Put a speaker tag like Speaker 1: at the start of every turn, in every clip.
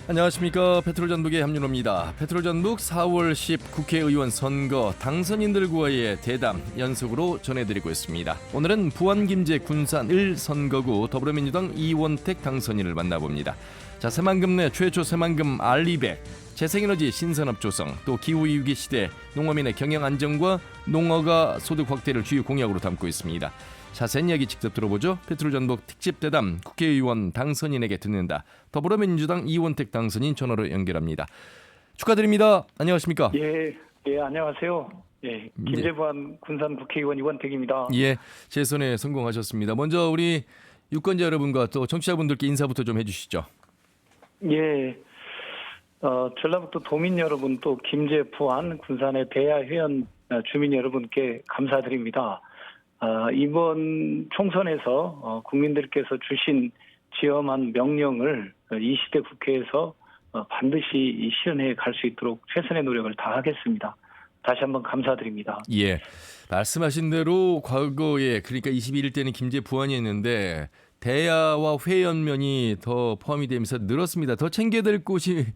Speaker 1: 안녕하십니까. 페트롤전북의 함윤호입니다. 페트롤전북 4월 10 국회의원 선거 당선인들과의 대담 연속으로 전해드리고 있습니다. 오늘은 부안 김제 군산 1 선거구 더불어민주당 이원택 당선인을 만나봅니다. 자, 새만금 내 최초 새만금 알리백, 재생에너지 신산업 조성, 또 기후위기 시대 농어민의 경영 안정과 농어가 소득 확대를 주요 공약으로 담고 있습니다. 자세한 이야기 직접 들어보죠. 페트롤전북 특집 대담 국회의원 당선인에게 듣는다. 더불어민주당 이원택 당선인 전화로 연결합니다. 축하드립니다. 안녕하십니까?
Speaker 2: 예, 안녕하세요. 예, 김제부안 군산 국회의원 이원택입니다.
Speaker 1: 예, 재선에 성공하셨습니다. 먼저 우리 유권자 여러분과 또 청취자분들께 인사부터 좀 해주시죠.
Speaker 2: 예, 전라북도 도민 여러분 또 김제 부안 군산의 대야 회원 주민 여러분께 감사드립니다. 이번 총선에서 국민들께서 주신 지엄한 명령을 이 시대 국회에서 반드시 실현해 갈 수 있도록 최선의 노력을 다하겠습니다. 다시 한번 감사드립니다.
Speaker 1: 예, 말씀하신 대로 과거에 그러니까 21일 때는 김제 부안이었는데 대야와 회연면이 더 포함이 되면서 늘었습니다. 더 챙겨야 될 곳이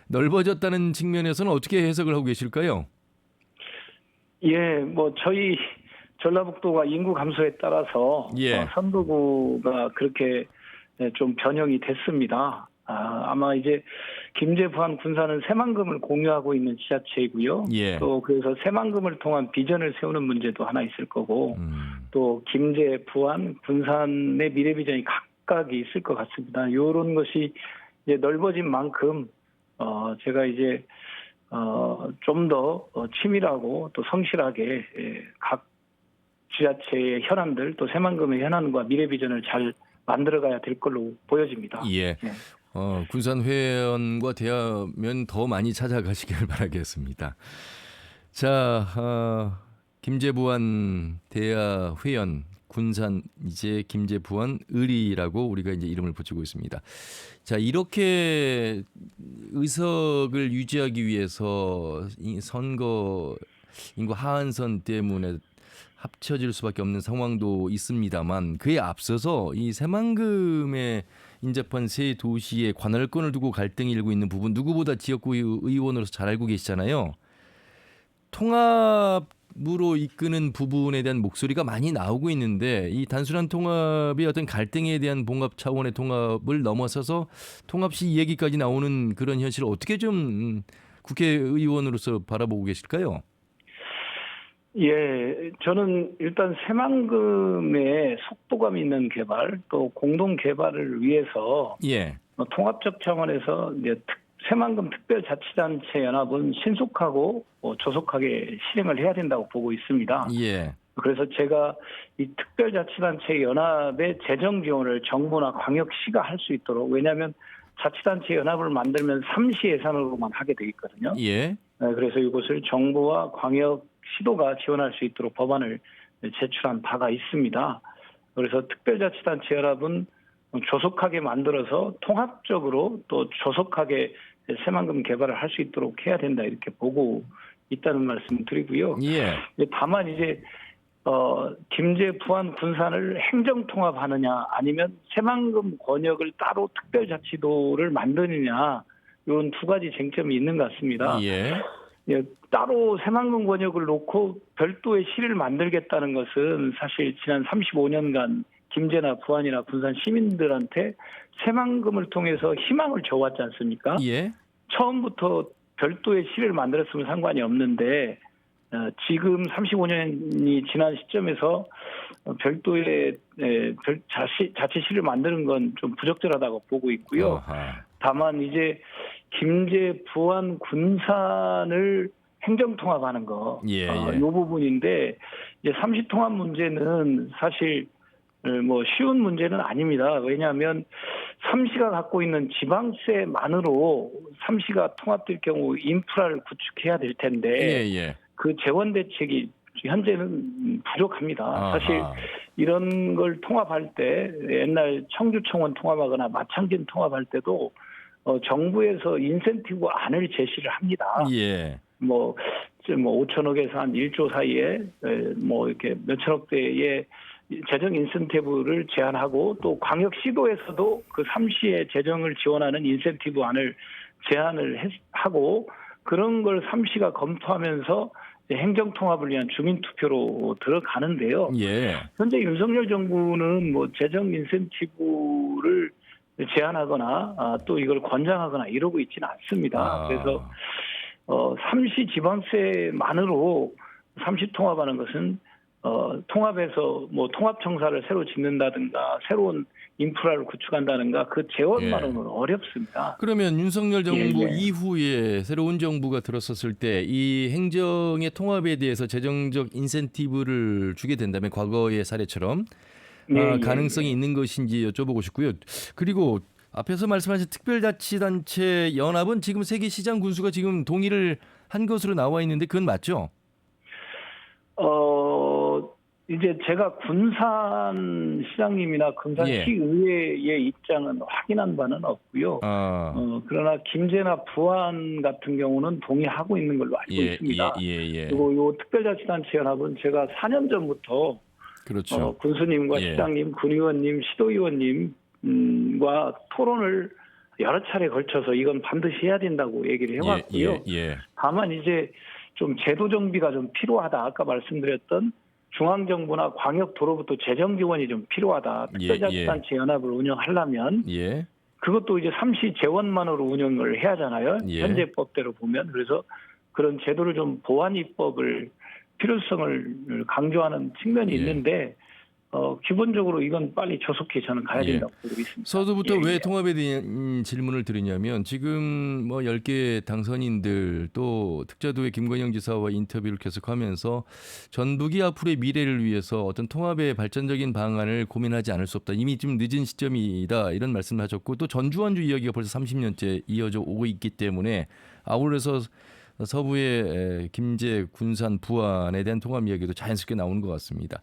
Speaker 1: 넓어졌다는 측면에서는 어떻게 해석을 하고 계실까요?
Speaker 2: 예, 뭐 저희 전라북도가 인구 감소에 따라서 선거구가 그렇게 좀 변형이 됐습니다. 아마 이제 김제 부안 군산은 새만금을 공유하고 있는 지자체이고요. 또 그래서 새만금을 통한 비전을 세우는 문제도 하나 있을 거고 또 김제 부안 군산의 미래 비전이 각각이 있을 것 같습니다. 이런 것이 이제 넓어진 만큼 제가 이제 좀 더 치밀하고 또 성실하게 각 지자체의 현안들 또 새만금의 현안과 미래 비전을 잘 만들어가야 될 걸로 보여집니다.
Speaker 1: 예. 군산 회원과 대하면 더 많이 찾아가시길 바라겠습니다. 자, 김제부안 대하 회원 군산 이제 김제부안 의리라고 우리가 이제 이름을 붙이고 있습니다. 자, 이렇게 의석을 유지하기 위해서 이 선거 인구 하한선 때문에 합쳐질 수밖에 없는 상황도 있습니다만 그에 앞서서 이 새만금에 인접한 세 도시의 관할권을 두고 갈등이 일고 있는 부분 누구보다 지역구 의원으로서 잘 알고 계시잖아요. 통합으로 이끄는 부분에 대한 목소리가 많이 나오고 있는데 이 단순한 통합이 어떤 갈등에 대한 봉합 차원의 통합을 넘어서서 통합 시 이야기까지 나오는 그런 현실을 어떻게 좀 국회의원으로서 바라보고 계실까요?
Speaker 2: 예, 저는 일단 새만금의 속도감 있는 개발 또 공동 개발을 위해서 통합적 차원에서 이제 새만금 특별자치단체 연합은 신속하고 조속하게 실행을 해야 된다고 보고 있습니다. 그래서 제가 이 특별자치단체 연합의 재정 지원을 정부나 광역시가 할 수 있도록 왜냐하면 자치단체 연합을 만들면 3시 예산으로만 하게 돼 있거든요. 그래서 이것을 정부와 광역 시도가 지원할 수 있도록 법안을 제출한 바가 있습니다. 그래서 특별자치단체 연합은 조속하게 만들어서 통합적으로 또 조속하게 새만금 개발을 할 수 있도록 해야 된다 이렇게 보고 있다는 말씀 드리고요. 다만 이제 김제 부안 군산을 행정 통합하느냐 아니면 새만금 권역을 따로 특별자치도를 만드느냐 이런 두 가지 쟁점이 있는 것 같습니다. 따로 새만금 권역을 놓고 별도의 시를 만들겠다는 것은 사실 지난 35년간 김제나 부안이나 군산 시민들한테 새만금을 통해서 희망을 줘왔지 않습니까? 처음부터 별도의 시를 만들었으면 상관이 없는데 지금 35년이 지난 시점에서 별도의 자치시를 만드는 건 좀 부적절하다고 보고 있고요. 다만 이제 김제 부안 군산을 행정통합하는 거, 이 부분인데 이제 삼시통합 문제는 사실 뭐 쉬운 문제는 아닙니다. 왜냐하면 삼시가 갖고 있는 지방세만으로 삼시가 통합될 경우 인프라를 구축해야 될 텐데 그 재원 대책이 현재는 부족합니다. 사실 이런 걸 통합할 때 옛날 청주청원 통합하거나 마창진 통합할 때도 정부에서 인센티브 안을 제시를 합니다. 뭐 5천억에서 한 1조 사이에 뭐 이렇게 몇천억 대의 재정 인센티브를 제한하고 또 광역시도에서도 그 삼시의 재정을 지원하는 인센티브 안을 하고 그런 걸 삼시가 검토하면서 행정통합을 위한 주민투표로 들어가는데요.
Speaker 1: 예.
Speaker 2: 현재 윤석열 정부는 뭐 재정 인센티브를 제한하거나 또 이걸 권장하거나 이러고 있지는 않습니다. 그래서 삼시 지방세만으로 삼시 통합하는 것은 통합해서 뭐 통합청사를 새로 짓는다든가 새로운 인프라를 구축한다든가 그 재원만으로는 어렵습니다.
Speaker 1: 그러면 윤석열 정부
Speaker 2: 예.
Speaker 1: 이후에 새로운 정부가 들어섰을 때 이 행정의 통합에 대해서 재정적 인센티브를 주게 된다면 과거의 사례처럼 가능성이 있는 것인지 여쭤보고 싶고요. 그리고 앞에서 말씀하신 특별자치단체 연합은 지금 세계시장 군수가 지금 동의를 한 것으로 나와 있는데 그건 맞죠?
Speaker 2: 이제 제가 군산 시장님이나 군산시의회의 입장은 확인한 바는 없고요. 그러나 김제나 부안 같은 경우는 동의하고 있는 걸로 알고 있습니다. 그리고 이 특별자치단체 연합은 제가 4년 전부터
Speaker 1: 그렇죠.
Speaker 2: 군수님과 시장님, 군의원님, 시도의원님과 토론을 여러 차례 걸쳐서 이건 반드시 해야 된다고 얘기를 해왔고요. 다만 이제 좀 제도 정비가 좀 필요하다. 아까 말씀드렸던 중앙정부나 광역도로부터 재정 지원이 좀 필요하다. 특별자치단체 연합을 운영하려면 그것도 이제 삼시 재원만으로 운영을 해야 하잖아요. 현재 법대로 보면. 그래서 그런 제도를 좀 보완 입법을 필요성을 강조하는 측면이 있는데 기본적으로 이건 빨리 조속히 저는 가야 된다고 보고 있습니다.
Speaker 1: 서두부터 왜 통합에 대한 질문을 드리냐면 지금 뭐 10개 당선인들 또 특자도의 김건영 지사와 인터뷰를 계속하면서 전북이 앞으로의 미래를 위해서 어떤 통합의 발전적인 방안을 고민하지 않을 수 없다. 이미 좀 늦은 시점이다. 이런 말씀을 하셨고 또 전주완주 이야기가 벌써 30년째 이어져 오고 있기 때문에 아울러서 서부의 김제, 군산, 부안에 대한 통합 이야기도 자연스럽게 나오는 것 같습니다.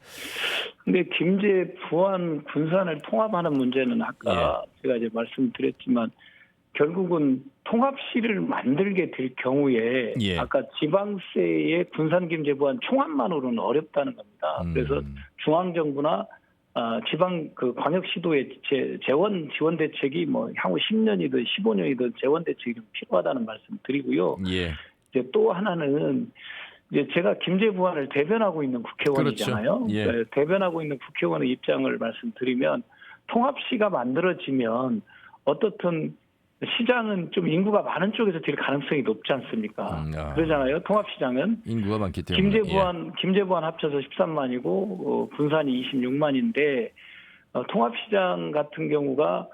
Speaker 2: 근데 김제, 부안, 군산을 통합하는 문제는 아까 제가 이제 말씀드렸지만 결국은 통합시를 만들게 될 경우에 아까 지방세의 군산, 김제, 부안 총합만으로는 어렵다는 겁니다. 그래서 중앙정부나 지방 그 광역시도의 재원 지원 대책이 뭐 향후 10년이든 15년이든 재원 대책이 좀 필요하다는 말씀 드리고요. 이제 또 하나는 이제 제가 김제 부안을 대변하고 있는 국회의원이잖아요. 대변하고 있는 국회의원의 입장을 말씀드리면 통합시가 만들어지면 어떻든 시장은 좀 인구가 많은 쪽에서 될 가능성이 높지 않습니까? 그러잖아요. 통합시장은
Speaker 1: 인구가 많기 때문에
Speaker 2: 김제 부안 합쳐서 13만이고 군산이 26만인데 통합시장 같은 경우가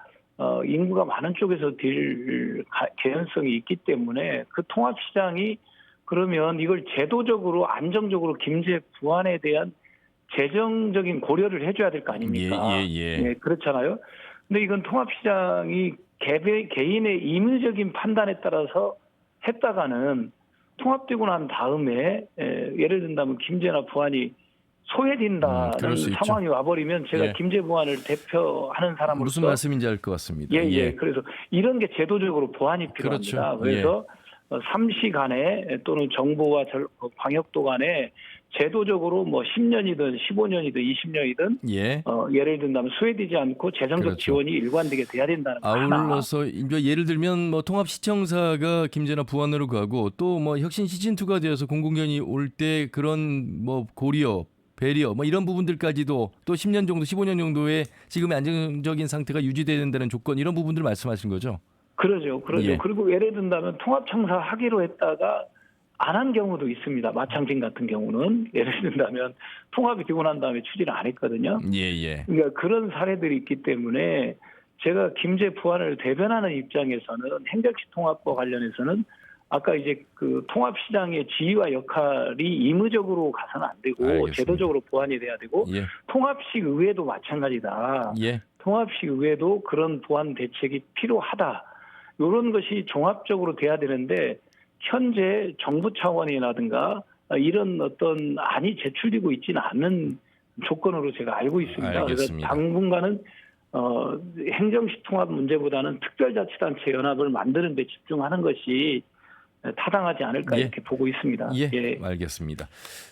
Speaker 2: 인구가 많은 쪽에서 될 개연성이 있기 때문에 그 통합시장이 그러면 이걸 제도적으로 안정적으로 김제 부안에 대한 재정적인 고려를 해줘야 될 거 아닙니까? 그렇잖아요. 근데 이건 통합시장이 개인의 임의적인 판단에 따라서 했다가는 통합되고 난 다음에 예를 든다면 김제나 부안이 소외된다는 상황이 와버리면 제가 김제 부안을 대표하는 사람으로서
Speaker 1: 무슨 말씀인지 알 것 같습니다.
Speaker 2: 그래서 이런 게 제도적으로 보완이 필요합니다. 그래서 삼시 간에 또는 정부와 광역도 간에 제도적으로 뭐 10년이든 15년이든 20년이든 예를 든다면 소외되지 않고 재정적 지원이 일관되게 돼야 된다는 거 하나.
Speaker 1: 아울러서 예를 들면 뭐 통합시청사가 김제나 부안으로 가고 또 뭐 혁신 시즌2가 되어서 공공연히 올 때 그런 뭐 고려 배려 뭐 이런 부분들까지도 또 10년 정도 15년 정도의 지금의 안정적인 상태가 유지돼야 된다는 조건 이런 부분들 말씀하신 거죠?
Speaker 2: 그러죠. 그리고 예를 든다면 통합청사 하기로 했다가 안 한 경우도 있습니다. 마창진 같은 경우는 예를 든다면 통합이 되고 난 다음에 추진을 안 했거든요. 그러니까 그런 사례들이 있기 때문에 제가 김제 부안을 대변하는 입장에서는 행정시 통합과 관련해서는 아까 이제 그 통합시장의 지위와 역할이 임의적으로 가서는 안 되고 제도적으로 보완이 돼야 되고 통합시 의회도 마찬가지다. 통합시 의회도 그런 보완 대책이 필요하다. 이런 것이 종합적으로 돼야 되는데 현재 정부 차원이라든가 이런 어떤 안이 제출되고 있지는 않는 조건으로 제가 알고 있습니다. 그래서 당분간은 행정시 통합 문제보다는 특별자치단체 연합을 만드는 데 집중하는 것이 타당하지 않을까
Speaker 1: 예.
Speaker 2: 이렇게 보고 있습니다.
Speaker 1: 예, 알겠습니다.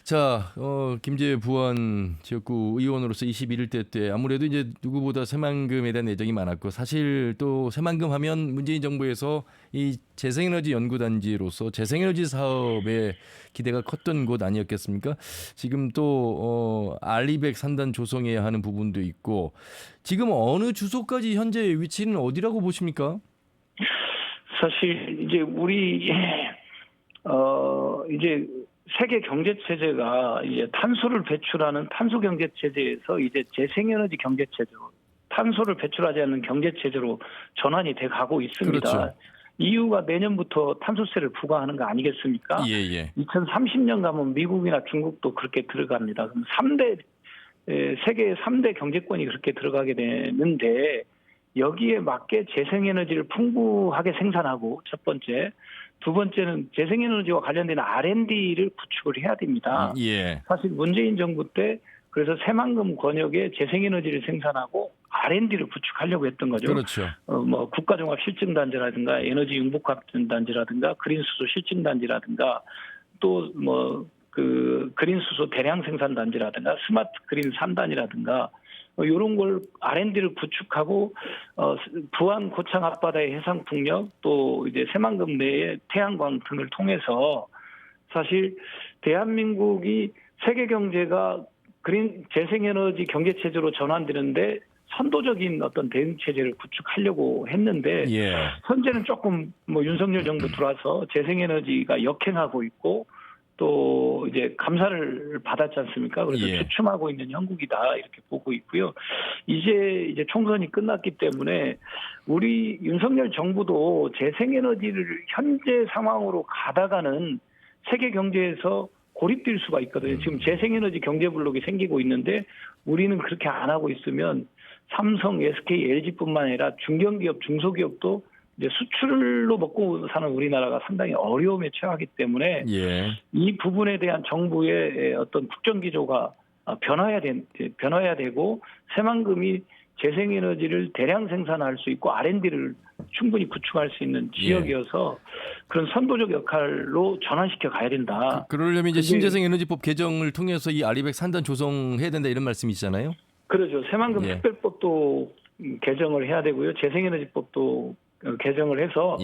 Speaker 1: 자, 김제 부안 지역구 의원으로서 21대 때 아무래도 이제 누구보다 새만금에 대한 애정이 많았고 사실 또 새만금 하면 문재인 정부에서 이 재생에너지 연구단지로서 재생에너지 사업에 기대가 컸던 곳 아니었겠습니까? 지금 또 알리백 산단 조성해야 하는 부분도 있고 지금 어느 주소까지 현재 위치는 어디라고 보십니까?
Speaker 2: 사실 이제 우리 이제 세계 경제 체제가 이제 탄소를 배출하는 탄소 경제 체제에서 이제 재생에너지 경제 체제로 탄소를 배출하지 않는 경제 체제로 전환이 돼 가고 있습니다.
Speaker 1: 그렇죠.
Speaker 2: EU가 내년부터 탄소세를 부과하는 거 아니겠습니까?
Speaker 1: 예.
Speaker 2: 2030년 가면 미국이나 중국도 그렇게 들어갑니다. 그럼 세계 3대 경제권이 그렇게 들어가게 되는데 여기에 맞게 재생에너지를 풍부하게 생산하고 첫 번째, 두 번째는 재생에너지와 관련된 R&D를 구축을 해야 됩니다.
Speaker 1: 예.
Speaker 2: 사실 문재인 정부 때 그래서 새만금 권역에 재생에너지를 생산하고 R&D를 구축하려고 했던 거죠.
Speaker 1: 그렇죠.
Speaker 2: 뭐 국가종합실증단지라든가 에너지 융복합단지라든가 그린수소 실증단지라든가 또 뭐 그 그린수소 대량 생산단지라든가 스마트 그린 3단이라든가 이런 걸 R&D를 구축하고 부안 고창 앞바다의 해상 풍력 또 이제 새만금 내의 태양광 등을 통해서 사실 대한민국이 세계 경제가 그린 재생에너지 경제 체제로 전환되는데 선도적인 어떤 대응 체제를 구축하려고 했는데 현재는 조금 뭐 윤석열 정부 들어와서 재생에너지가 역행하고 있고 또 이제 감사를 받았지 않습니까? 그래서 주춤하고 있는 형국이다 이렇게 보고 있고요. 이제 총선이 끝났기 때문에 우리 윤석열 정부도 재생에너지를 현재 상황으로 가다가는 세계 경제에서 고립될 수가 있거든요. 지금 재생에너지 경제블록이 생기고 있는데 우리는 그렇게 안 하고 있으면 삼성, SK, LG뿐만 아니라 중견기업, 중소기업도 이제 수출로 먹고 사는 우리나라가 상당히 어려움에 처하기 때문에 이 부분에 대한 정부의 어떤 국정 기조가 변화해야 되고 새만금이 재생에너지를 대량 생산할 수 있고 R&D를 충분히 구축할 수 있는 지역이어서 그런 선도적 역할로 전환시켜 가야 된다.
Speaker 1: 그러려면 이제 신재생에너지법 개정을 통해서 이 알리백 산단 조성해야 된다 이런 말씀이시잖아요.
Speaker 2: 그렇죠. 새만금 특별법도 개정을 해야 되고요. 재생에너지법도 개정을 해서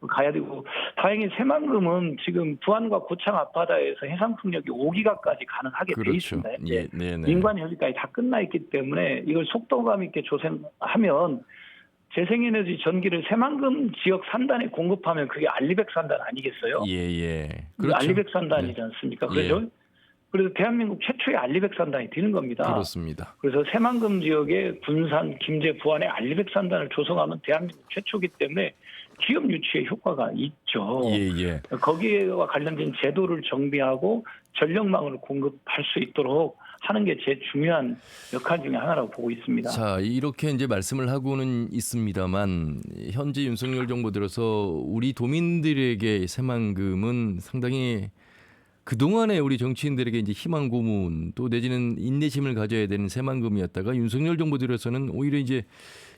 Speaker 2: 가야 되고 다행히 새만금은 지금 부안과 고창 앞바다에서 해상 풍력이 5기가까지 가능하게 돼 있습니다. 민관 협의까지 다 끝나 있기 때문에 이걸 속도감 있게 조성하면 재생에너지 전기를 새만금 지역 산단에 공급하면 그게 알리백 산단 아니겠어요? 그렇죠. 알리백 산단이지 않습니까? 그래서 대한민국 최초의 알리백 산단이 되는 겁니다.
Speaker 1: 그렇습니다.
Speaker 2: 그래서 새만금 지역의 군산, 김제, 부안에 알리백 산단을 조성하면 대한민국 최초이기 때문에 기업 유치에 효과가 있죠. 거기에와 관련된 제도를 정비하고 전력망을 공급할 수 있도록 하는 게 제일 중요한 역할 중에 하나라고 보고 있습니다.
Speaker 1: 자, 이렇게 이제 말씀을 하고는 있습니다만 현재 윤석열 정부 들어서 우리 도민들에게 새만금은 상당히 그동안에 우리 정치인들에게 이제 희망 고문 또 내지는 인내심을 가져야 되는 새만금이었다가 윤석열 정부 들어서는 오히려 이제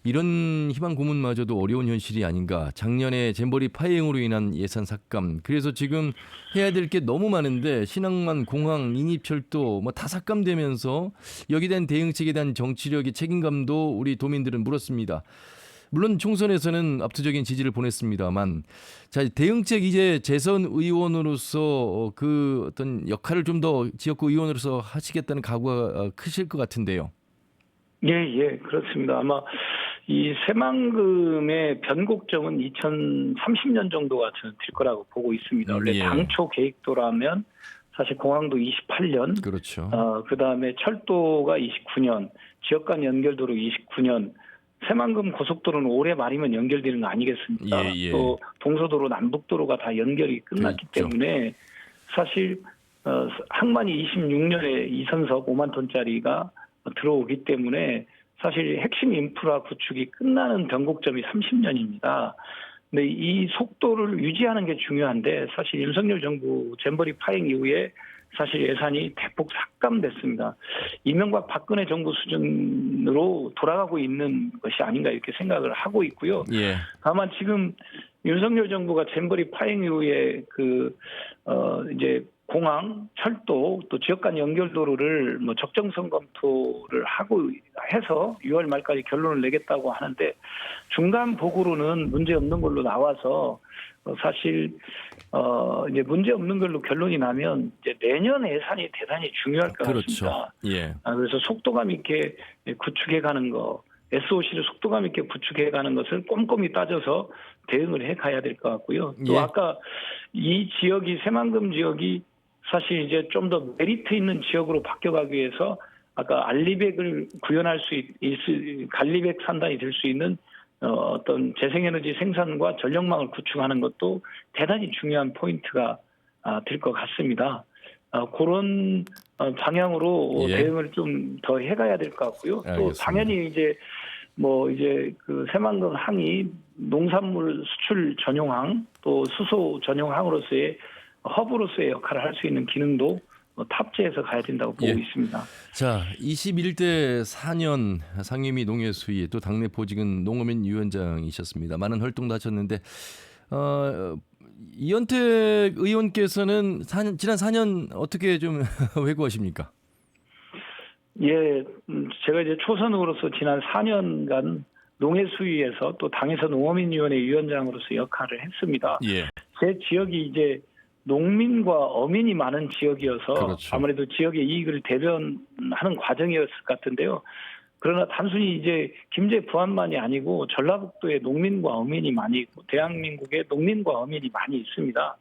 Speaker 1: 이런 희망 고문마저도 어려운 현실이 아닌가. 작년에 잼버리 파행으로 인한 예산 삭감. 그래서 지금 해야 될 게 너무 많은데 신항만, 공항, 인입철도 뭐 다 삭감되면서 여기에 대한 대응책에 대한 정치력의 책임감도 우리 도민들은 물었습니다. 물론 총선에서는 압도적인 지지를 보냈습니다만, 자 대응책 이제 재선 의원으로서 그 어떤 역할을 좀 더 지역구 의원으로서 하시겠다는 각오가 크실 것 같은데요.
Speaker 2: 그렇습니다. 아마 이 새만금의 변곡점은 2030년 정도가 저는 될 거라고 보고 있습니다. 원래 당초 계획도라면 사실 공항도 28년,
Speaker 1: 그렇죠.
Speaker 2: 그다음에 철도가 29년, 지역 간 연결도로 29년. 새만금 고속도로는 올해 말이면 연결되는 거 아니겠습니까? 또 동서도로, 남북도로가 다 연결이 끝났기 때문에 사실 항만이 26년에 2선석 5만 톤짜리가 들어오기 때문에 사실 핵심 인프라 구축이 끝나는 변곡점이 30년입니다. 근데 이 속도를 유지하는 게 중요한데 사실 윤석열 정부 잼버리 파행 이후에 사실 예산이 대폭 삭감됐습니다. 이명박 박근혜 정부 수준으로 돌아가고 있는 것이 아닌가 이렇게 생각을 하고 있고요. 다만 지금 윤석열 정부가 잼버리 파행 이후에 이제 공항, 철도, 또 지역 간 연결도로를 뭐 적정성 검토를 하고 해서 6월 말까지 결론을 내겠다고 하는데 중간 보고로는 문제 없는 걸로 나와서 사실 이제 문제 없는 걸로 결론이 나면 이제 내년 예산이 대단히 중요할 것
Speaker 1: 그렇죠.
Speaker 2: 같습니다.
Speaker 1: 예.
Speaker 2: 그래서 속도감 있게 구축해 가는 거, SOC를 속도감 있게 구축해 가는 것을 꼼꼼히 따져서 대응을 해 가야 될 것 같고요. 또
Speaker 1: 예.
Speaker 2: 아까 이 지역이 새만금 지역이 사실 이제 좀 더 메리트 있는 지역으로 바뀌어가기 위해서 아까 알리백을 구현할 수 있을 갈리백 산단이 될 수 있는 어떤 재생에너지 생산과 전력망을 구축하는 것도 대단히 중요한 포인트가 될 것 같습니다. 그런 방향으로
Speaker 1: 예.
Speaker 2: 대응을 좀 더 해가야 될 것 같고요. 또
Speaker 1: 알겠습니다.
Speaker 2: 당연히 이제 그 새만금 항이 농산물 수출 전용항 또 수소 전용항으로서의 허브로서의 역할을 할 수 있는 기능도 탑재해서 가야 된다고 보고
Speaker 1: 예.
Speaker 2: 있습니다.
Speaker 1: 자, 21대 4년 상임위 농해수위 또 당내 보직은 농어민 위원장이셨습니다. 많은 활동도 하셨는데 이현택 의원께서는 지난 4년 어떻게 좀 회고하십니까?
Speaker 2: 예, 제가 이제 초선으로서 지난 4년간 농해수위에서 또 당에서 농어민위원회 위원장으로서 역할을 했습니다.
Speaker 1: 예.
Speaker 2: 제 지역이 이제 농민과 어민이 많은 지역이어서
Speaker 1: 그렇죠.
Speaker 2: 아무래도 지역의 이익을 대변하는 과정이었을 것 같은데요. 그러나 단순히 이제 김제 부안만이 아니고 전라북도에 농민과 어민이 많이 있고 대한민국에 농민과 어민이 많이 있습니다.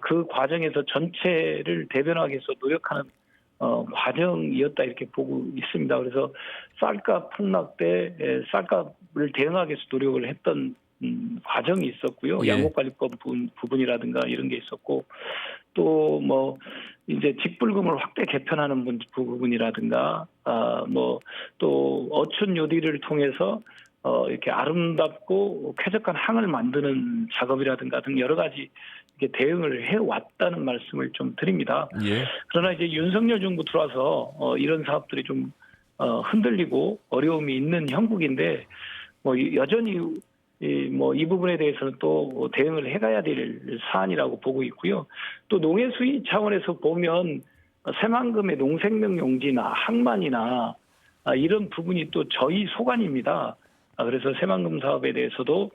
Speaker 2: 그 과정에서 전체를 대변하기 위해서 노력하는 과정이었다 이렇게 보고 있습니다. 그래서 쌀값 폭락 때 쌀값을 대응하기 위해서 노력을 했던 과정이 있었고요.
Speaker 1: 예.
Speaker 2: 양곡관리법 부분이라든가 이런 게 있었고 또 뭐 이제 직불금을 확대 개편하는 부분이라든가 또 어촌 요디를 통해서 이렇게 아름답고 쾌적한 항을 만드는 작업이라든가 등 여러 가지 이렇게 대응을 해왔다는 말씀을 좀 드립니다.
Speaker 1: 예.
Speaker 2: 그러나 이제 윤석열 정부 들어와서 이런 사업들이 좀 흔들리고 어려움이 있는 형국인데 여전히 이 부분에 대해서는 또 대응을 해가야 될 사안이라고 보고 있고요. 또 농해수위 차원에서 보면 새만금의 농생명용지나 항만이나 이런 부분이 또 저희 소관입니다. 그래서 새만금 사업에 대해서도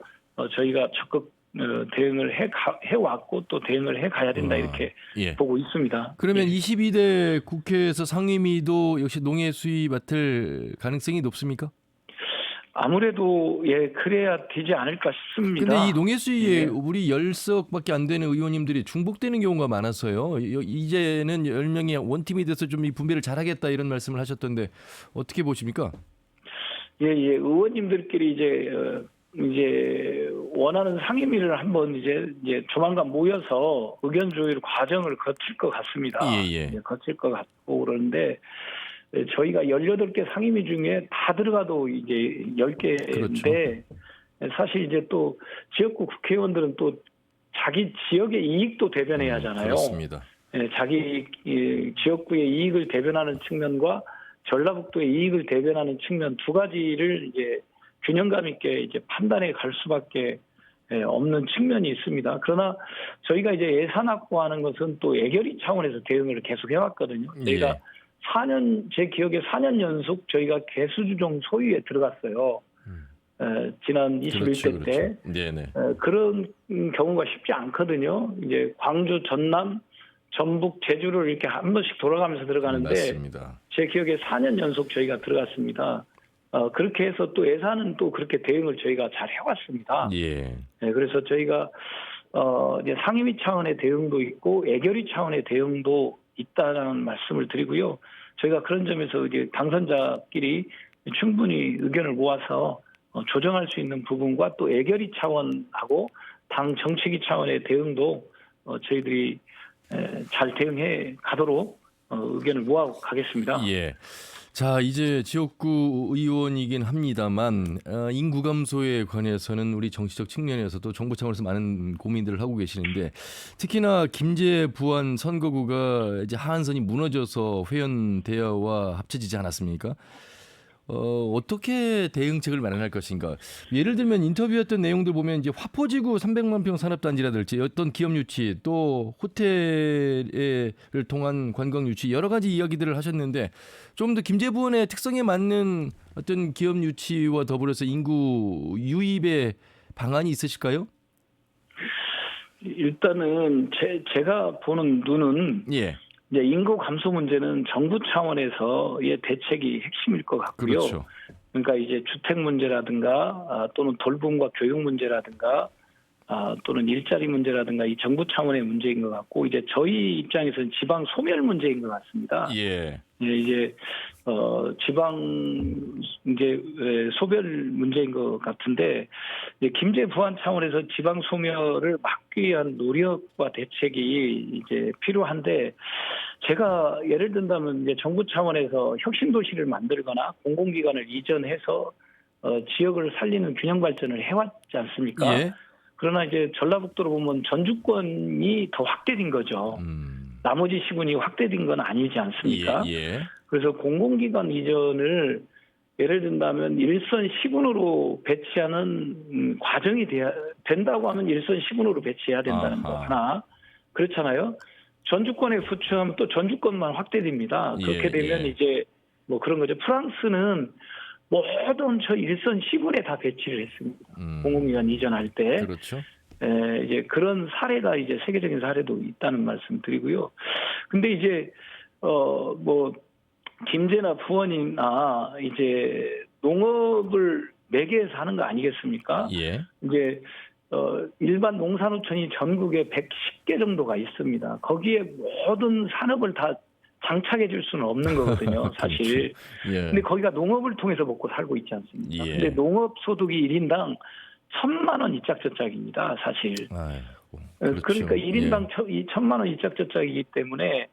Speaker 2: 저희가 적극 대응을 해왔고 또 대응을 해가야 된다 이렇게
Speaker 1: 예.
Speaker 2: 보고 있습니다.
Speaker 1: 그러면
Speaker 2: 예.
Speaker 1: 22대 국회에서 상임위도 역시 농해수위 맡을 가능성이 높습니까?
Speaker 2: 아무래도 그래야 되지 않을까 싶습니다.
Speaker 1: 근데 이 농해수위에
Speaker 2: 예.
Speaker 1: 우리 10석밖에 안 되는 의원님들이 중복되는 경우가 많아서요. 이제는 10명이 원팀이 돼서 좀 이 분배를 잘하겠다 이런 말씀을 하셨던데 어떻게 보십니까?
Speaker 2: 예. 의원님들끼리 이제 원하는 상임위를 한번 이제 조만간 모여서 의견 조율 과정을 거칠 것 같습니다.
Speaker 1: 예.
Speaker 2: 거칠 것 같고 그러는데 저희가 18개 상임위 중에 다 들어가도 이제 10개인데
Speaker 1: 그렇죠.
Speaker 2: 사실 이제 또 지역구 국회의원들은 또 자기 지역의 이익도 대변해야 하잖아요.
Speaker 1: 그렇습니다.
Speaker 2: 자기 지역구의 이익을 대변하는 측면과 전라북도의 이익을 대변하는 측면 두 가지를 이제 균형감 있게 이제 판단해 갈 수밖에 없는 측면이 있습니다. 그러나 저희가 이제 예산 확보하는 것은 또 애결이 차원에서 대응을 계속 해왔거든요. 저희가 제 기억에 4년 연속 저희가 개수주종 소위에 들어갔어요. 지난 21대 때.
Speaker 1: 네네.
Speaker 2: 그런 경우가 쉽지 않거든요. 이제 광주, 전남, 전북, 제주를 이렇게 한 번씩 돌아가면서 들어가는데
Speaker 1: 맞습니다.
Speaker 2: 제 기억에 4년 연속 저희가 들어갔습니다. 그렇게 해서 또 예산은 또 그렇게 대응을 저희가 잘 해왔습니다.
Speaker 1: 예.
Speaker 2: 그래서 저희가 이제 상임위 차원의 대응도 있고 애결위 차원의 대응도 있다는 말씀을 드리고요. 저희가 그런 점에서 이제 당선자끼리 충분히 의견을 모아서 조정할 수 있는 부분과 또 애결위 차원하고 당 정치기 차원의 대응도 저희들이 잘 대응해 가도록 의견을 모아 가겠습니다.
Speaker 1: 예. 자, 이제 지역구 의원이긴 합니다만 인구 감소에 관해서는 우리 정치적 측면에서도 정부 차원에서 많은 고민들을 하고 계시는데 특히나 김제 부안 선거구가 이제 하한선이 무너져서 회원 대야와 합쳐지지 않았습니까? 어떻게 대응책을 마련할 것인가? 예를 들면 인터뷰했던 내용들 보면 이제 화포지구 300만 평 산업단지라든지 어떤 기업 유치 또 호텔을 통한 관광 유치 여러 가지 이야기들을 하셨는데 좀 더 김제부원의 특성에 맞는 어떤 기업 유치와 더불어서 인구 유입의 방안이 있으실까요?
Speaker 2: 일단은 제가 보는 눈은
Speaker 1: 예.
Speaker 2: 이제 인구 감소 문제는 정부 차원에서의 대책이 핵심일 것 같고요.
Speaker 1: 그렇죠.
Speaker 2: 그러니까 이제 주택 문제라든가 또는 돌봄과 교육 문제라든가 또는 일자리 문제라든가 이 정부 차원의 문제인 것 같고 이제 저희 입장에서는 지방 소멸 문제인 것 같습니다.
Speaker 1: 예.
Speaker 2: 이제 지방 이제 소멸 문제인 것 같은데 이제 김제 부안 차원에서 지방 소멸을 막기 위한 노력과 대책이 이제 필요한데 제가 예를 든다면 이제 정부 차원에서 혁신 도시를 만들거나 공공기관을 이전해서 지역을 살리는 균형 발전을 해왔지 않습니까?
Speaker 1: 예.
Speaker 2: 그러나 이제 전라북도로 보면 전주권이 더 확대된 거죠. 나머지 시군이 확대된 건 아니지 않습니까?
Speaker 1: 예.
Speaker 2: 그래서 공공기관 이전을 예를 든다면 일선 시군으로 배치하는 과정이 된다고 하면 일선 시군으로 배치해야 된다는 거 하나. 그렇잖아요. 전주권에 부추하면 또 전주권만 확대됩니다. 그렇게 되면 이제 뭐 그런 거죠. 프랑스는 모든 저 일선 시군에 다 배치를 했습니다. 공공기관 이전할 때.
Speaker 1: 그렇죠.
Speaker 2: 이제 그런 사례가 이제 세계적인 사례도 있다는 말씀 드리고요. 근데 이제, 뭐, 김제나 부원이나 이제 농업을 매개해서 하는 거 아니겠습니까?
Speaker 1: 예.
Speaker 2: 이제, 일반 농산호촌이 전국에 110개 정도가 있습니다. 거기에 모든 산업을 다 장착해 줄 수는 없는 거거든요, 사실.
Speaker 1: 예.
Speaker 2: 근데 거기가 농업을 통해서 먹고 살고 있지 않습니까?
Speaker 1: 예.
Speaker 2: 근데 농업 소득이 1인당 1,000만 원 이짝저짝입니다, 사실.
Speaker 1: 아이고, 그렇죠.
Speaker 2: 그러니까 1인당 2,000만 원 이짝저짝이기 때문에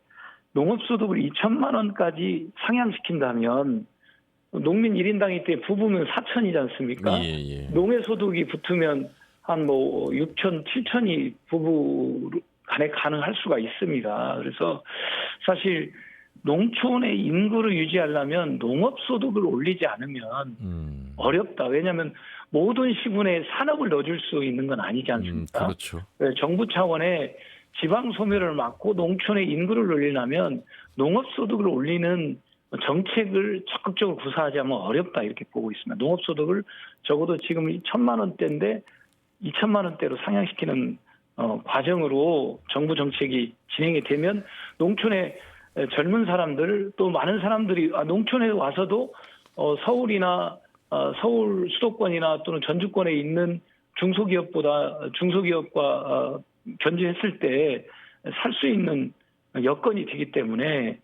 Speaker 2: 농업 소득을 2,000만 원까지 상향시킨다면 농민 1인당 이때 부부면 4천이지 않습니까?
Speaker 1: 예.
Speaker 2: 농해 소득이 붙으면 한 뭐 6천, 7천이 부부 간에 가능할 수가 있습니다. 그래서 사실 농촌의 인구를 유지하려면 농업 소득을 올리지 않으면 어렵다. 왜냐하면 모든 시군에 산업을 넣어줄 수 있는 건 아니지 않습니까?
Speaker 1: 그렇죠.
Speaker 2: 정부 차원의 지방 소멸을 막고 농촌의 인구를 올리려면 농업 소득을 올리는 정책을 적극적으로 구사하자면 어렵다 이렇게 보고 있습니다. 농업 소득을 적어도 지금 1,000만 원대인데 2,000만 원대로 상향시키는 과정으로 정부 정책이 진행이 되면 농촌의 젊은 사람들 또 많은 사람들이 농촌에 와서도 서울이나 서울 수도권이나 또는 전주권에 있는 중소기업과 견주했을 때 살 수 있는 여건이 되기 때문에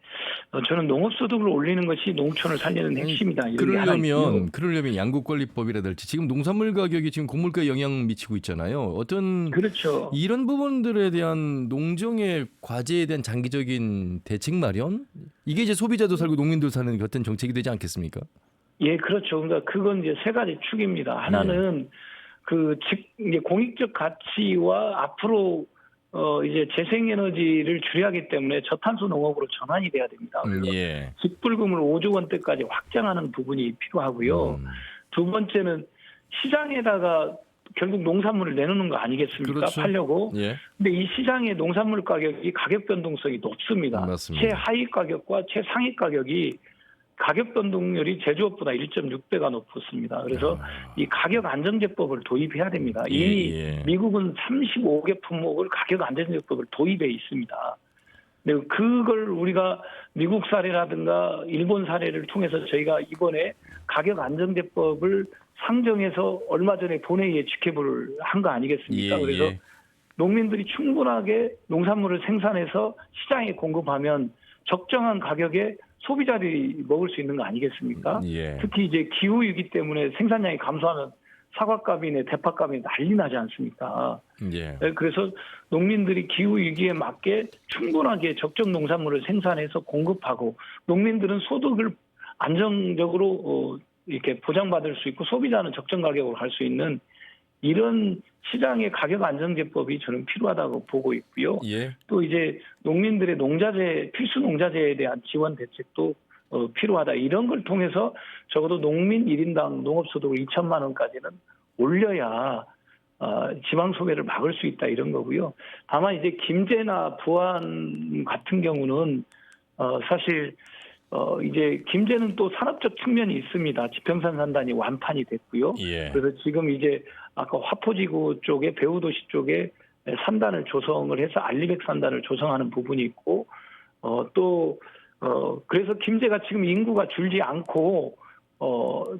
Speaker 2: 저는 농업소득을 올리는 것이 농촌을 살리는 핵심이다.
Speaker 1: 그러려면 양국관리법이라든지 지금 농산물 가격이 지금 곡물가에 영향 미치고 있잖아요. 어떤
Speaker 2: 그렇죠.
Speaker 1: 이런 부분들에 대한 농정의 과제에 대한 장기적인 대책 마련? 이게 이제 소비자도 살고 농민도 사는 같은 정책이 되지 않겠습니까?
Speaker 2: 예, 그렇죠. 그러니까 그건 이제 세 가지 축입니다. 하나는 이제 공익적 가치와 앞으로 이제 재생에너지를 줄여야 하기 때문에 저탄소 농업으로 전환이 돼야 됩니다. 직불금을 5조 원대까지 확장하는 부분이 필요하고요. 두 번째는 시장에다가 결국 농산물을 내놓는 거 아니겠습니까?
Speaker 1: 그렇죠.
Speaker 2: 팔려고. 근데 이 시장의 농산물 가격이 가격 변동성이 높습니다.
Speaker 1: 맞습니다.
Speaker 2: 최하위 가격과 최상위 가격이 가격 변동률이 제조업보다 1.6배가 높습니다. 그래서 이 가격 안정제법을 도입해야 됩니다. 이미 미국은 35개 품목을 가격 안정제법을 도입해 있습니다. 근데 그걸 우리가 미국 사례라든가 일본 사례를 통해서 저희가 이번에 가격 안정제법을 상정해서 얼마 전에 본회의에 직회부를 한 거 아니겠습니까? 그래서 농민들이 충분하게 농산물을 생산해서 시장에 공급하면 적정한 가격에 소비자들이 먹을 수 있는 거 아니겠습니까? 특히 이제 기후위기 때문에 생산량이 감소하면 사과값이나 대파값이 난리 나지 않습니까? 그래서 농민들이 기후위기에 맞게 충분하게 적정 농산물을 생산해서 공급하고 농민들은 소득을 안정적으로 이렇게 보장받을 수 있고 소비자는 적정 가격으로 할 수 있는 이런 시장의 가격 안정제법이 저는 필요하다고 보고 있고요. 또 이제 농민들의 필수 농자재에 대한 지원 대책도 필요하다. 이런 걸 통해서 적어도 농민 1인당 농업소득을 2천만 원까지는 올려야 지방 소외를 막을 수 있다 이런 거고요. 다만 이제 김제나 부안 같은 경우는 사실 이제 김제는 또 산업적 측면이 있습니다. 지평선 산단이 완판이 됐고요.
Speaker 1: 예.
Speaker 2: 그래서 지금 이제 아까 화포지구 쪽에 배우도시 쪽에 산단을 조성을 해서 알리백 산단을 조성하는 부분이 있고 그래서 김제가 지금 인구가 줄지 않고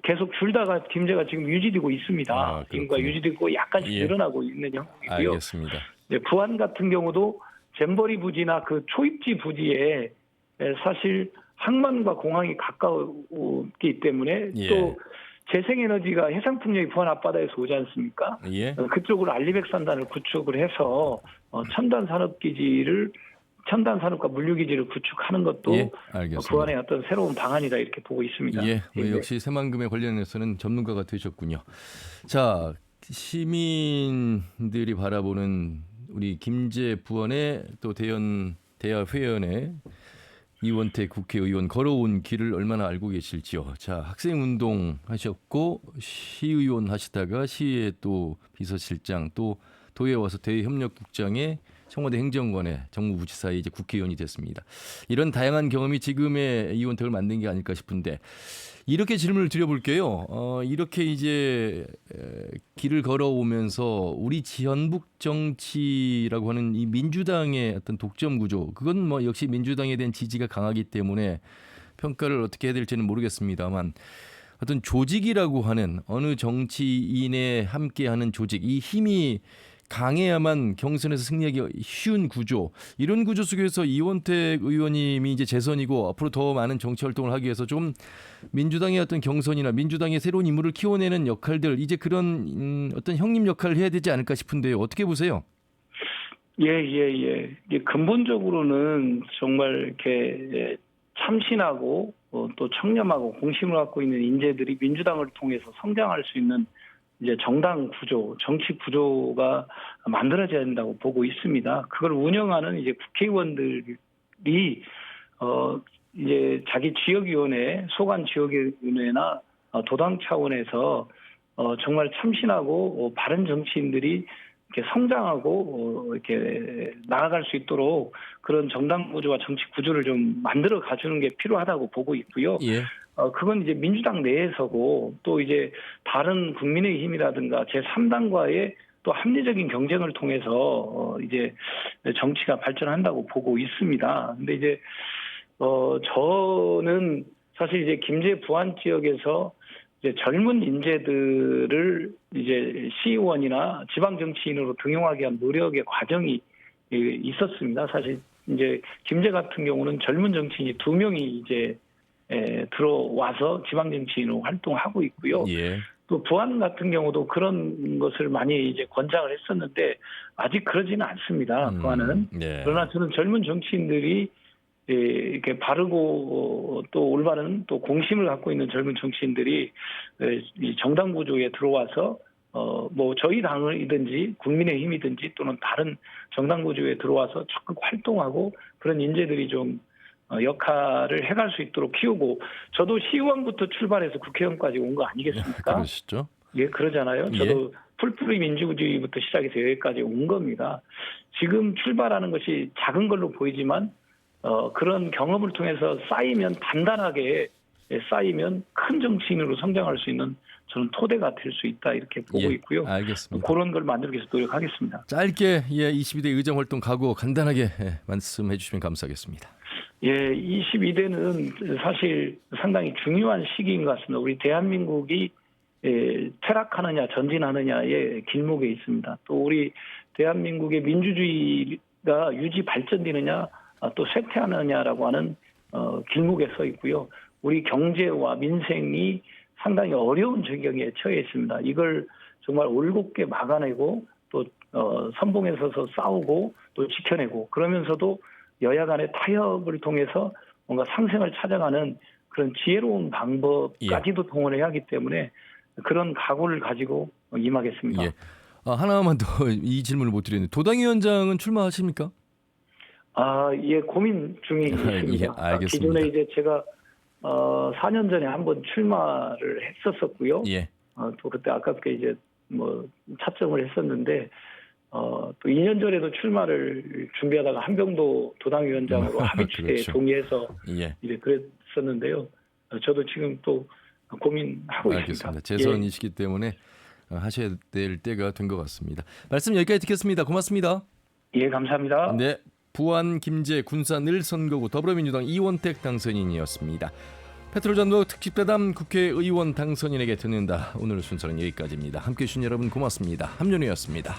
Speaker 2: 계속 줄다가 김제가 지금 유지되고 있습니다. 인구가 유지되고 약간씩 늘어나고 있는 형국이고요.
Speaker 1: 알겠습니다.
Speaker 2: 네, 부안 같은 경우도 잼버리 부지나 그 초입지 부지에 사실 항만과 공항이 가까웠기 때문에 또 재생에너지가 해상풍력이 부안 앞바다에서 오지 않습니까? 그쪽으로 알리백 산단을 구축을 해서 첨단 산업과 물류기지를 구축하는 것도 부안의 어떤 새로운 방안이다 이렇게 보고 있습니다.
Speaker 1: 역시 새만금에 관련해서는 전문가가 되셨군요. 자, 시민들이 바라보는 우리 김제 부안의 또 대화회원의 이원택 국회의원 걸어온 길을 얼마나 알고 계실지요. 자, 학생운동 하셨고 시의원 하시다가 시의 또 비서실장 또 도에 와서 대외협력국장에 청와대 행정관에 정무부지사에 이제 국회의원이 됐습니다. 이런 다양한 경험이 지금의 이원택을 만든 게 아닐까 싶은데 이렇게 질문을 드려볼게요. 이렇게 이제 길을 걸어오면서 우리 전북 정치라고 하는 이 민주당의 어떤 독점 구조, 그건 뭐 역시 민주당에 대한 지지가 강하기 때문에 평가를 어떻게 해야 될지는 모르겠습니다만 어떤 조직이라고 하는 어느 정치인에 함께하는 조직, 이 힘이 강해야만 경선에서 승리하기 쉬운 구조, 이런 구조 속에서 이원택 의원님이 이제 재선이고 앞으로 더 많은 정치 활동을 하기 위해서 좀 민주당의 어떤 경선이나 민주당의 새로운 인물을 키워내는 역할들, 이제 그런 어떤 형님 역할을 해야 되지 않을까 싶은데요. 어떻게 보세요?
Speaker 2: 근본적으로는 정말 이렇게 참신하고 또 청렴하고 공심을 갖고 있는 인재들이 민주당을 통해서 성장할 수 있는 이제 정당 구조, 정치 구조가 만들어져야 된다고 보고 있습니다. 그걸 운영하는 이제 국회의원들이 이제 자기 지역위원회, 소관 지역위원회나 도당 차원에서 정말 참신하고 바른 정치인들이 이렇게 성장하고 이렇게 나아갈 수 있도록 그런 정당 구조와 정치 구조를 좀 만들어 가주는 게 필요하다고 보고 있고요. 그건 이제 민주당 내에서고 또 이제 다른 국민의힘이라든가 제3당과의 또 합리적인 경쟁을 통해서 이제 정치가 발전한다고 보고 있습니다. 근데 이제 저는 사실 이제 김제 부안 지역에서 이제 젊은 인재들을 이제 시의원이나 지방 정치인으로 등용하기 위한 노력의 과정이 있었습니다. 사실 이제 김제 같은 경우는 젊은 정치인이 2명이 이제 들어와서 지방 정치인으로 활동하고 있고요. 또 부안 같은 경우도 그런 것을 많이 이제 권장을 했었는데 아직 그러지는 않습니다. 부안은. 그러나 저는 젊은 정치인들이 이렇게 바르고 또 올바른 또 공심을 갖고 있는 젊은 정치인들이 이 정당 구조에 들어와서 뭐 저희 당이든지 국민의힘이든지 또는 다른 정당 구조에 들어와서 적극 활동하고 그런 인재들이 좀 역할을 해갈 수 있도록 키우고 저도 시의원부터 출발해서 국회의원까지 온 거 아니겠습니까?
Speaker 1: 그러시죠?
Speaker 2: 그러잖아요. 저도 풀뿌리 민주주의부터 시작해서 여기까지 온 겁니다. 지금 출발하는 것이 작은 걸로 보이지만 그런 경험을 통해서 쌓이면 단단하게 쌓이면 큰 정치인으로 성장할 수 있는 저는 토대가 될 수 있다 이렇게 보고 있고요.
Speaker 1: 알겠습니다.
Speaker 2: 그런 걸 만들기 위해서 노력하겠습니다.
Speaker 1: 짧게 22대 의정 활동 각오 간단하게 말씀해 주시면 감사하겠습니다.
Speaker 2: 22대는 사실 상당히 중요한 시기인 것 같습니다. 우리 대한민국이 퇴락하느냐 전진하느냐의 길목에 있습니다. 또 우리 대한민국의 민주주의가 유지 발전되느냐 또 쇠퇴하느냐라고 하는 길목에 서 있고요. 우리 경제와 민생이 상당히 어려운 지경에 처해 있습니다. 이걸 정말 올곧게 막아내고 또 선봉에 서서 싸우고 또 지켜내고 그러면서도 여야 간의 타협을 통해서 뭔가 상생을 찾아가는 그런 지혜로운 방법까지도 동원해야 하기 때문에 그런 각오를 가지고 임하겠습니다.
Speaker 1: 하나만 더 이 질문을 못 드리는데 도당위원장은 출마하십니까?
Speaker 2: 고민 중에 있습니다.
Speaker 1: 알겠습니다.
Speaker 2: 기존에 이제 제가 4년 전에 한번 출마를 했었었고요.
Speaker 1: 예.
Speaker 2: 또 그때 아깝게 이제 뭐 차점을 했었는데 또 2년 전에도 출마를 준비하다가 한병도 도당위원장으로 합의체에
Speaker 1: 그렇죠.
Speaker 2: 동의해서
Speaker 1: 예.
Speaker 2: 이제 그랬었는데요. 저도 지금 또 고민하고
Speaker 1: 알겠습니다.
Speaker 2: 있습니다.
Speaker 1: 재선이시기 때문에 하셔야 될 때가 된 것 같습니다. 말씀 여기까지 듣겠습니다. 고맙습니다.
Speaker 2: 예, 감사합니다.
Speaker 1: 네, 부안, 김제, 군산 을 선거구 더불어민주당 이원택 당선인이었습니다. 페트롤전북 특집대담 국회의원 당선인에게 듣는다. 오늘 순서는 여기까지입니다. 함께해 주신 여러분 고맙습니다. 함윤우였습니다.